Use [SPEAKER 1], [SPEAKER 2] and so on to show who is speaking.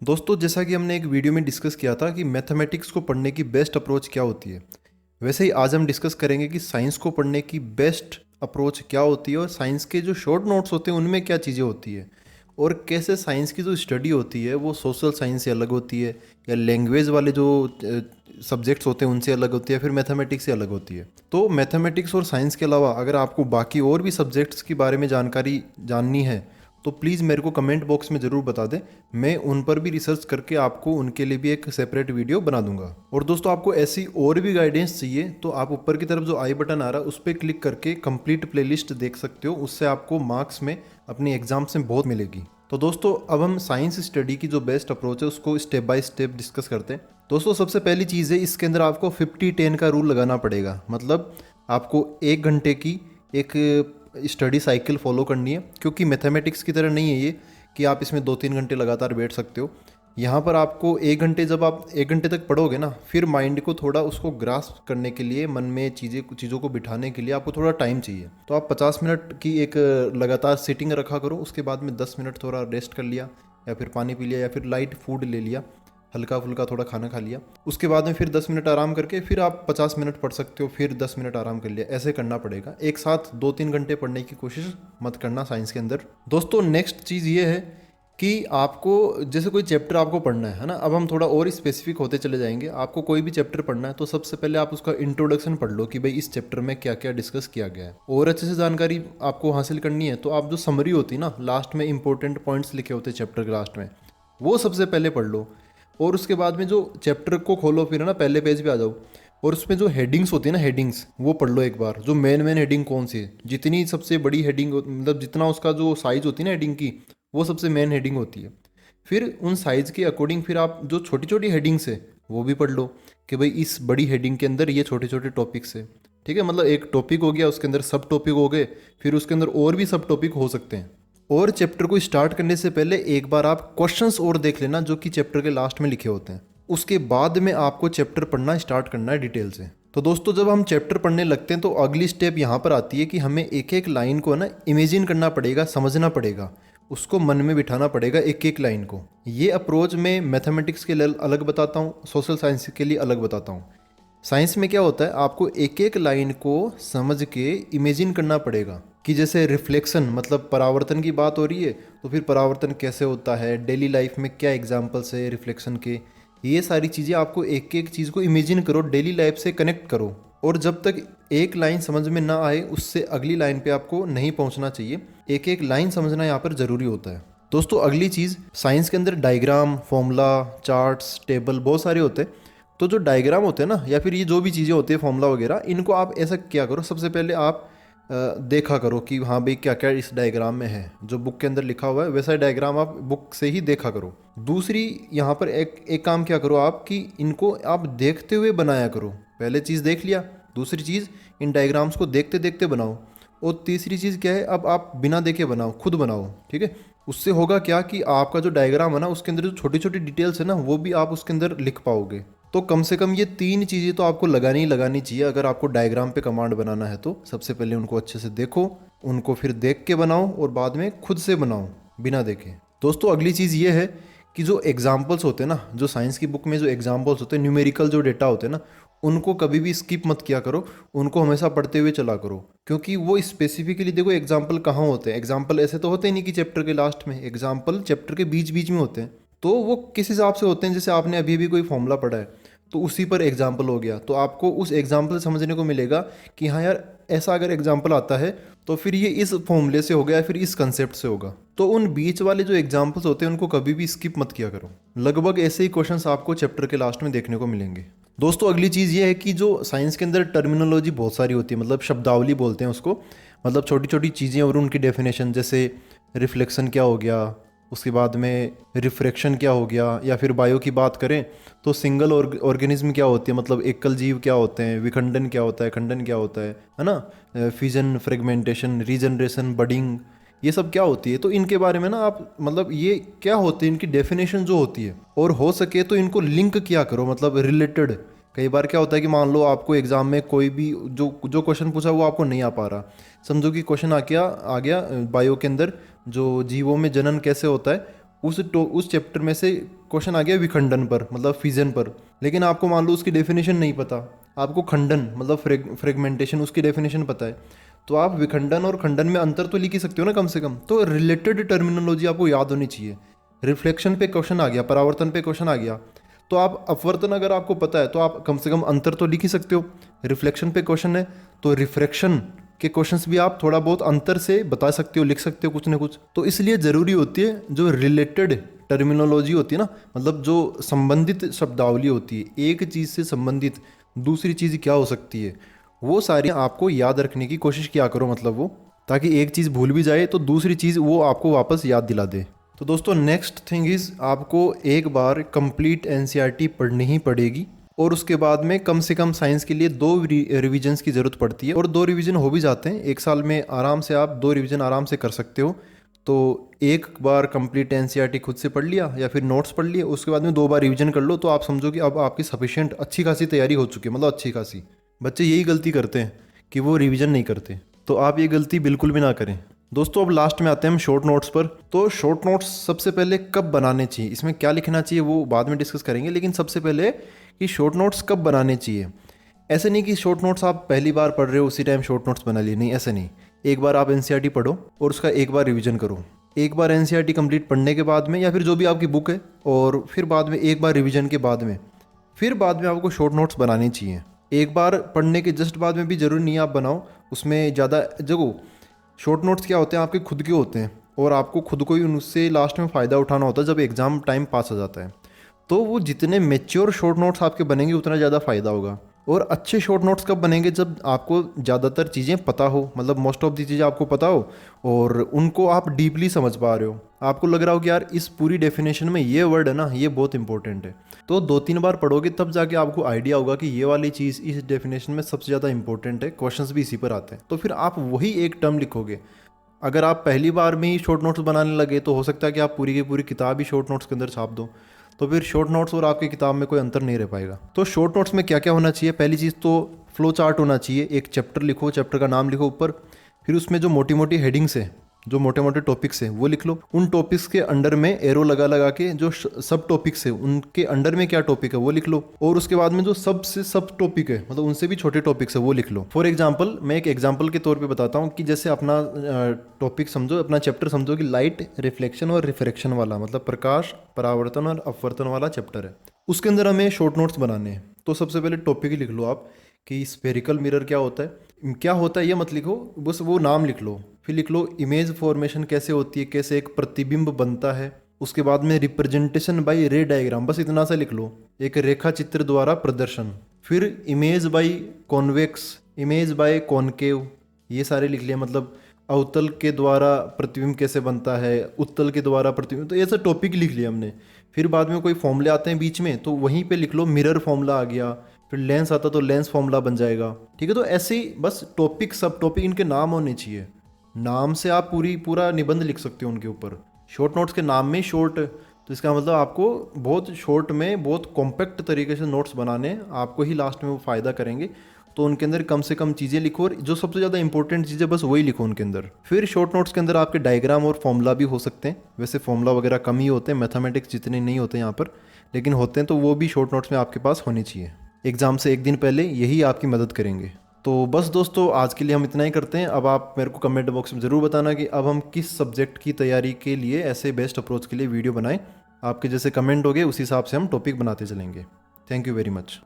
[SPEAKER 1] दोस्तों, जैसा कि हमने एक वीडियो में डिस्कस किया था कि मैथमेटिक्स को पढ़ने की बेस्ट अप्रोच क्या होती है, वैसे ही आज हम डिस्कस करेंगे कि साइंस को पढ़ने की बेस्ट अप्रोच क्या होती है और साइंस के जो शॉर्ट नोट्स होते हैं उनमें क्या चीज़ें होती है और कैसे साइंस की जो स्टडी होती है वो सोशल साइंस से अलग होती है या लैंग्वेज वाले जो सब्जेक्ट्स होते हैं उनसे अलग होती है, फिर मैथमेटिक्स से अलग होती है। तो मैथमेटिक्स और साइंस के अलावा अगर आपको बाकी और भी सब्जेक्ट्स के बारे में जानकारी जाननी है तो प्लीज़ मेरे को कमेंट बॉक्स में ज़रूर बता दें। मैं उन पर भी रिसर्च करके आपको उनके लिए भी एक सेपरेट वीडियो बना दूंगा। और दोस्तों, आपको ऐसी और भी गाइडेंस चाहिए तो आप ऊपर की तरफ जो आई बटन आ रहा है उस पर क्लिक करके कंप्लीट प्लेलिस्ट देख सकते हो। उससे आपको मार्क्स में अपनी एग्जाम्स में बहुत मिलेगी। तो दोस्तों, अब हम साइंस स्टडी की जो बेस्ट अप्रोच है उसको स्टेप बाय स्टेप डिस्कस करते हैं। दोस्तों, सबसे पहली चीज़ है, इसके अंदर आपको 50-10 का रूल लगाना पड़ेगा। मतलब आपको 1 घंटे की एक स्टडी साइकिल फॉलो करनी है, क्योंकि मैथमेटिक्स की तरह नहीं है ये कि आप इसमें 2-3 घंटे लगातार बैठ सकते हो। यहाँ पर आपको 1 घंटे, जब आप 1 घंटे तक पढ़ोगे ना, फिर माइंड को थोड़ा उसको ग्रास्प करने के लिए, मन में चीज़ों को बिठाने के लिए आपको थोड़ा टाइम चाहिए। तो आप 50 मिनट की एक लगातार सिटिंग रखा करो। उसके बाद में 10 मिनट थोड़ा रेस्ट कर लिया या फिर पानी पी लिया या फिर लाइट फूड ले लिया, हल्का फुल्का थोड़ा खाना खा लिया। उसके बाद में फिर 10 मिनट आराम करके फिर आप 50 मिनट पढ़ सकते हो, फिर 10 मिनट आराम कर लिया। ऐसे करना पड़ेगा। एक साथ 2-3 घंटे पढ़ने की कोशिश मत करना साइंस के अंदर। दोस्तों, नेक्स्ट चीज़ ये है कि आपको जैसे कोई चैप्टर आपको पढ़ना है ना, अब हम थोड़ा और स्पेसिफिक होते चले जाएंगे। आपको कोई भी चैप्टर पढ़ना है तो सबसे पहले आप उसका इंट्रोडक्शन पढ़ लो कि भाई इस चैप्टर में क्या क्या डिस्कस किया गया है। और अच्छे से जानकारी आपको हासिल करनी है तो आप जो समरी होती है ना, लास्ट में इंपॉर्टेंट पॉइंट्स लिखे होते हैं चैप्टर के लास्ट में, वो सबसे पहले पढ़ लो। और उसके बाद में जो चैप्टर को खोलो, फिर है ना पहले पेज पे आ जाओ और उसमें जो हेडिंग्स होती है ना, हेडिंग्स वो पढ़ लो एक बार। जो मेन हेडिंग कौन सी है, जितनी सबसे बड़ी हेडिंग, मतलब जितना उसका जो साइज होती है ना हेडिंग की, वो सबसे मेन हेडिंग होती है। फिर उन साइज के अकॉर्डिंग फिर आप जो छोटी छोटी हेडिंग्स है वो भी पढ़ लो कि भाई इस बड़ी हेडिंग के अंदर ये छोटे छोटे टॉपिक्स है। ठीक है, मतलब एक टॉपिक हो गया, उसके अंदर सब टॉपिक हो गए, फिर उसके अंदर और भी सब टॉपिक हो सकते हैं। और चैप्टर को स्टार्ट करने से पहले एक बार आप क्वेश्चंस और देख लेना जो कि चैप्टर के लास्ट में लिखे होते हैं। उसके बाद में आपको चैप्टर पढ़ना स्टार्ट करना है डिटेल से। तो दोस्तों, जब हम चैप्टर पढ़ने लगते हैं तो अगली स्टेप यहाँ पर आती है कि हमें एक एक लाइन को ना इमेजिन करना पड़ेगा, समझना पड़ेगा, उसको मन में बिठाना पड़ेगा एक एक लाइन को। ये अप्रोच मैं मैथमेटिक्स के लिए अलग बताता हूँ, सोशल साइंस के लिए अलग बताता हूँ। साइंस में क्या होता है, आपको एक एक लाइन को समझ के इमेजिन करना पड़ेगा कि जैसे रिफ्लेक्शन, मतलब परावर्तन की बात हो रही है तो फिर परावर्तन कैसे होता है, डेली लाइफ में क्या एग्जांपल्स है रिफ्लेक्शन के, ये सारी चीज़ें आपको एक एक चीज़ को इमेजिन करो, डेली लाइफ से कनेक्ट करो। और जब तक एक लाइन समझ में ना आए उससे अगली लाइन पे आपको नहीं पहुंचना चाहिए। एक एक लाइन समझना यहाँ पर ज़रूरी होता है। दोस्तों, अगली चीज़, साइंस के अंदर डायग्राम, फॉर्मूला, चार्ट्स, टेबल बहुत सारे होते हैं। तो जो डायग्राम होते हैं ना, या फिर ये जो भी चीज़ें होती है फॉर्मूला वगैरह, इनको आप ऐसा क्या करो, सबसे पहले आप देखा करो कि हाँ भाई क्या क्या इस डायग्राम में है। जो बुक के अंदर लिखा हुआ है वैसा डायग्राम आप बुक से ही देखा करो। दूसरी यहाँ पर एक काम क्या करो आप कि इनको आप देखते हुए बनाया करो। पहले चीज़ देख लिया, दूसरी चीज़ इन डायग्राम्स को देखते देखते बनाओ, और तीसरी चीज़ क्या है, अब आप बिना देखे बनाओ, खुद बनाओ। ठीक है, उससे होगा क्या कि आपका जो डायग्राम है ना उसके अंदर जो छोटी छोटी डिटेल्स है ना वो भी आप उसके अंदर लिख पाओगे। तो कम से कम ये 3 चीज़ें तो आपको लगानी ही लगानी चाहिए अगर आपको डायग्राम पे कमांड बनाना है। तो सबसे पहले उनको अच्छे से देखो, उनको फिर देख के बनाओ और बाद में खुद से बनाओ बिना देखे। दोस्तों, अगली चीज़ ये है कि जो एग्जाम्पल्स होते हैं ना, जो साइंस की बुक में जो एग्जाम्पल्स होते हैं, न्यूमेरिकल जो डेटा होते हैं ना, उनको कभी भी स्किप मत किया करो, उनको हमेशा पढ़ते हुए चला करो। क्योंकि वो स्पेसिफिकली देखो एग्जाम्पल कहाँ होते हैं, एग्जाम्पल ऐसे तो होते ही नहीं कि चैप्टर के लास्ट में, एग्जाम्पल चैप्टर के बीच बीच में होते हैं। तो वो किस हिसाब से होते हैं, जैसे आपने अभी भी कोई फॉर्मूला पढ़ा है तो उसी पर एग्जाम्पल हो गया, तो आपको उस एग्जाम्पल समझने को मिलेगा कि हाँ यार ऐसा अगर एग्जाम्पल आता है तो फिर ये इस फॉर्मूले से हो गया, फिर इस कंसेप्ट से होगा। तो उन बीच वाले जो एग्जाम्पल्स होते हैं उनको कभी भी स्किप मत किया करो। लगभग ऐसे ही क्वेश्चंस आपको चैप्टर के लास्ट में देखने को मिलेंगे। दोस्तों, अगली चीज़ ये है कि जो साइंस के अंदर टर्मिनोलॉजी बहुत सारी होती है, मतलब शब्दावली बोलते हैं उसको, मतलब छोटी छोटी चीज़ें और उनकी डेफिनेशन, जैसे रिफ्लेक्शन क्या हो गया, उसके बाद में रिफ्रैक्शन क्या हो गया, या फिर बायो की बात करें तो सिंगल ऑर्गेनिज्म क्या होती है, मतलब एकल जीव क्या होते हैं, विखंडन क्या होता है, खंडन क्या होता है ना, फिजन, फ्रेगमेंटेशन, रीजनरेशन, बडिंग, ये सब क्या होती है। तो इनके बारे में ना आप, मतलब ये क्या होती है, इनकी डेफिनेशन जो होती है, और हो सके तो इनको लिंक किया करो, मतलब रिलेटेड। कई बार क्या होता है कि मान लो आपको एग्जाम में कोई भी जो जो क्वेश्चन पूछा वो आपको नहीं आ पा रहा, समझो कि क्वेश्चन आ गया बायो के अंदर जो जीवों में जनन कैसे होता है, उस चैप्टर में से क्वेश्चन आ गया विखंडन पर, मतलब फिजन पर, लेकिन आपको मान लो उसकी डेफिनेशन नहीं पता, आपको खंडन मतलब फ्रेगमेंटेशन उसकी डेफिनेशन पता है, तो आप विखंडन और खंडन में अंतर तो लिख ही सकते हो ना कम से कम। तो रिलेटेड टर्मिनोलॉजी आपको याद होनी चाहिए। रिफ्लेक्शन पे क्वेश्चन आ गया, परावर्तन पे क्वेश्चन आ गया, तो आप अपवर्तन अगर आपको पता है तो आप कम से कम अंतर तो लिख ही सकते हो। रिफ्लेक्शन पे क्वेश्चन है तो रिफ्रैक्शन के क्वेश्चंस भी आप थोड़ा बहुत अंतर से बता सकते हो, लिख सकते हो कुछ ना कुछ। तो इसलिए ज़रूरी होती है जो रिलेटेड टर्मिनोलॉजी होती है ना, मतलब जो संबंधित शब्दावली होती है, एक चीज़ से संबंधित दूसरी चीज़ क्या हो सकती है, वो सारी आपको याद रखने की कोशिश किया करो, मतलब वो, ताकि एक चीज़ भूल भी जाए तो दूसरी चीज़ वो आपको वापस याद दिला दे। तो दोस्तों नेक्स्ट थिंग इज़ आपको एक बार कंप्लीट एनसीईआरटी पढ़नी ही पड़ेगी, और उसके बाद में कम से कम साइंस के लिए 2 रिविजन्स की ज़रूरत पड़ती है, और 2 रिवीजन हो भी जाते हैं एक साल में आराम से, आप 2 रिवीजन आराम से कर सकते हो। तो एक बार कंप्लीट एनसीईआरटी खुद से पढ़ लिया या फिर नोट्स पढ़ लिए, उसके बाद में 2 बार रिवीजन कर लो, तो आप समझो कि अब आपकी सफिशिएंट अच्छी खासी तैयारी हो चुकी है, मतलब अच्छी खासी। बच्चे यही गलती करते हैं कि वो रिवीजन नहीं करते, तो आप ये गलती बिल्कुल भी ना करें। दोस्तों अब लास्ट में आते हैं हम शॉर्ट नोट्स पर। तो शॉर्ट नोट्स सबसे पहले कब बनाने चाहिए, इसमें क्या लिखना चाहिए वो बाद में डिस्कस करेंगे, लेकिन सबसे पहले कि शॉर्ट नोट्स कब बनाने चाहिए। ऐसे नहीं कि शॉर्ट नोट्स आप पहली बार पढ़ रहे हो उसी टाइम शॉर्ट नोट्स बना लिए, नहीं, ऐसे नहीं। एक बार आप एनसीईआरटी पढ़ो और उसका एक बार रिवीजन करो। एक बार एनसीईआरटी कंप्लीट पढ़ने के बाद में, या फिर जो भी आपकी बुक है, और फिर बाद में एक बार रिवीजन के बाद में, फिर बाद में आपको शॉर्ट नोट्स बनाने चाहिए। एक बार पढ़ने के जस्ट बाद में भी ज़रूरी नहीं है आप बनाओ, उसमें ज़्यादा जगह। शॉर्ट नोट्स क्या होते हैं, आपके खुद के होते हैं, और आपको खुद को ही उनसे लास्ट में फ़ायदा उठाना होता है जब एग्ज़ाम टाइम पास हो जाता है। तो वो जितने मेच्योर शॉर्ट नोट्स आपके बनेंगे उतना ज़्यादा फ़ायदा होगा। और अच्छे शॉर्ट नोट्स कब बनेंगे, जब आपको ज़्यादातर चीज़ें पता हो, मतलब मोस्ट ऑफ दी चीज़ें आपको पता हो और उनको आप डीपली समझ पा रहे हो, आपको लग रहा हो कि यार इस पूरी डेफिनेशन में ये वर्ड है ना, ये बहुत इंपॉर्टेंट है। तो 2-3 बार पढ़ोगे तब जाके आपको आइडिया होगा कि ये वाली चीज़ इस डेफिनेशन में सबसे ज़्यादा इंपॉर्टेंट है, क्वेश्चंस भी इसी पर आते हैं, तो फिर आप वही एक टर्म लिखोगे। अगर आप पहली बार में ही शॉर्ट नोट्स बनाने लगे तो हो सकता है कि आप पूरी की पूरी किताब ही शॉर्ट नोट्स के अंदर छाप दो, तो फिर शॉर्ट नोट्स और आपकी किताब में कोई अंतर नहीं रह पाएगा। तो शॉर्ट नोट्स में क्या क्या होना चाहिए, पहली चीज़ तो फ्लो चार्ट होना चाहिए। एक चैप्टर लिखो, चैप्टर का नाम लिखो ऊपर, फिर उसमें जो मोटी मोटी हेडिंग्स है, जो मोटे मोटे टॉपिक्स हैं वो लिख लो। उन टॉपिक्स के अंडर में एरो लगा लगा के जो सब टॉपिक्स है उनके अंडर में क्या टॉपिक है वो लिख लो। और उसके बाद में जो सबसे सब टॉपिक है, मतलब उनसे भी छोटे टॉपिक्स है, वो लिख लो। फॉर एग्जाम्पल, मैं एक एग्जाम्पल के तौर पे बताता हूँ कि जैसे अपना टॉपिक समझो, अपना चैप्टर समझो कि लाइट, रिफ्लेक्शन और रिफ्रैक्शन वाला, मतलब प्रकाश, परावर्तन और अपवर्तन वाला चैप्टर है। उसके अंदर हमें शॉर्ट नोट्स बनाने हैं। तो सबसे पहले टॉपिक ही लिख लो आप कि स्फेरिकल मिरर क्या होता है। क्या होता है ये मत लिखो, बस वो नाम लिख लो। फिर लिख लो इमेज फॉर्मेशन कैसे होती है, कैसे एक प्रतिबिंब बनता है। उसके बाद में रिप्रेजेंटेशन बाय रे डायग्राम, बस इतना सा लिख लो, एक रेखा चित्र द्वारा प्रदर्शन। फिर image by convex, image by concave, ये सारे लिख लिया, मतलब अवतल के द्वारा प्रतिबिंब कैसे बनता है, उत्तल के द्वारा प्रतिबिंब, तो ऐसा टॉपिक लिख लिया हमने। फिर बाद में कोई फॉर्मूले आते हैं बीच में, तो वहीं पे लिख लो मिरर फॉर्मूला आ गया, फिर लेंस आता तो लेंस फॉर्मूला बन जाएगा। ठीक है, तो ऐसे ही बस टॉपिक, सब टॉपिक इनके नाम होने चाहिए। नाम से आप पूरा निबंध लिख सकते हो उनके ऊपर। शॉर्ट नोट्स के नाम में शॉर्ट, तो इसका मतलब आपको बहुत शॉर्ट में बहुत कॉम्पैक्ट तरीके से नोट्स बनाने, आपको ही लास्ट में वो फ़ायदा करेंगे। तो उनके अंदर कम से कम चीज़ें लिखो, और जो सबसे ज़्यादा इंपॉर्टेंट चीज़ें बस वही लिखो उनके अंदर। फिर शॉर्ट नोट्स के अंदर आपके डायग्राम और फॉर्मूला भी हो सकते हैं। वैसे फॉर्मूला वगैरह कम ही होते हैं, मैथमेटिक्स जितने नहीं होते यहाँ पर, लेकिन होते हैं, तो वो भी शॉर्ट नोट्स में आपके पास होनी चाहिए। एग्ज़ाम से एक दिन पहले यही आपकी मदद करेंगे। तो बस दोस्तों आज के लिए हम इतना ही करते हैं। अब आप मेरे को कमेंट बॉक्स में ज़रूर बताना कि अब हम किस सब्जेक्ट की तैयारी के लिए ऐसे बेस्ट अप्रोच के लिए वीडियो बनाएं। आपके जैसे कमेंट हो गए उस हिसाब से हम टॉपिक बनाते चलेंगे। Thank you very much.